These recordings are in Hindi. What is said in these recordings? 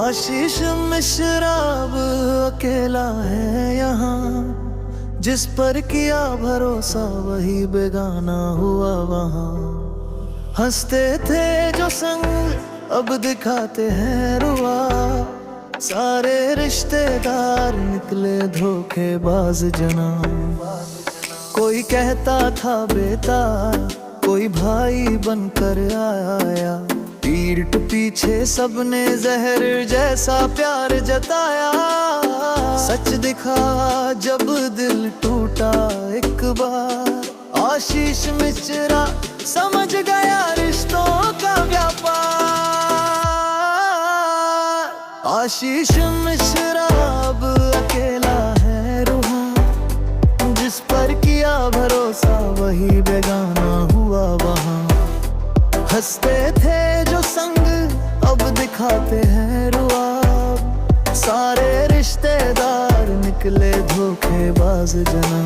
आशीष मिश्रा अब अकेला है यहाँ, जिस पर किया भरोसा वही बेगाना हुआ वहाँ। हंसते थे जो संग अब दिखाते हैं रुआ, सारे रिश्तेदार निकले धोखेबाज जना। कोई कहता था बेटा, कोई भाई बनकर आया, पीठ पीछे सबने जहर जैसा प्यार जताया। सच दिखा जब दिल टूटा एक बार, आशीष मिश्रा समझ गया रिश्तों का व्यापार। आशीष मिश्रा अब अकेला है रुहा, जिस पर किया भरोसा वही बेगाना हुआ वहाँ। हंसते थे जो संग अब दिखाते हैं रुआ, सारे रिश्तेदार निकले धोखेबाज जना।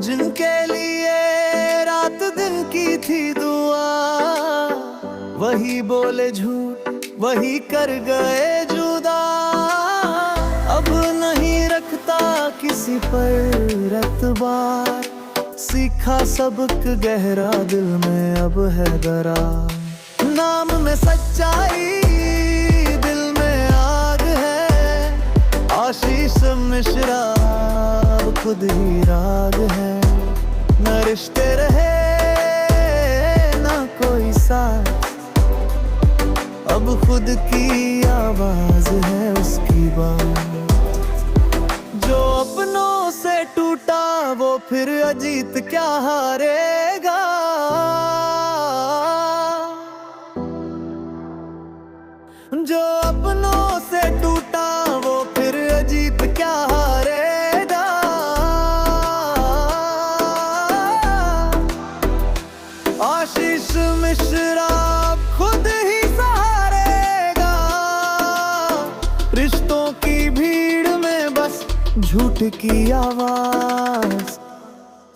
जिनके लिए रात दिन की थी दुआ, वही बोले झूठ वही कर गए जुदा। अब नहीं रखता किसी पर एतबार, सीखा सबक गहरा दिल में अब है दरार। नाम में सच्चाई दिल में आग है, आशीष मिश्रा खुद ही राग है। न रिश्ते रहे न कोई साथ, अब खुद की आवाज है उसकी बात। जो अपनों से टूटा वो फिर अजीत क्या हारेगा। जो अपनों से टूटा वो फिर अजीत क्या हारेगा। आशीष मिश्रा खुद ही सहारेगा, रिश्तों की भीड़ में बस झूठ की आवाज,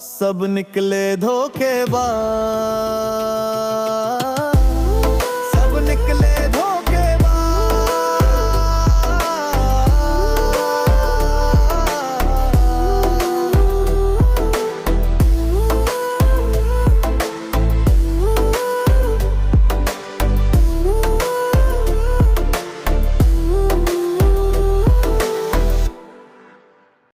सब निकले धोखेबाज।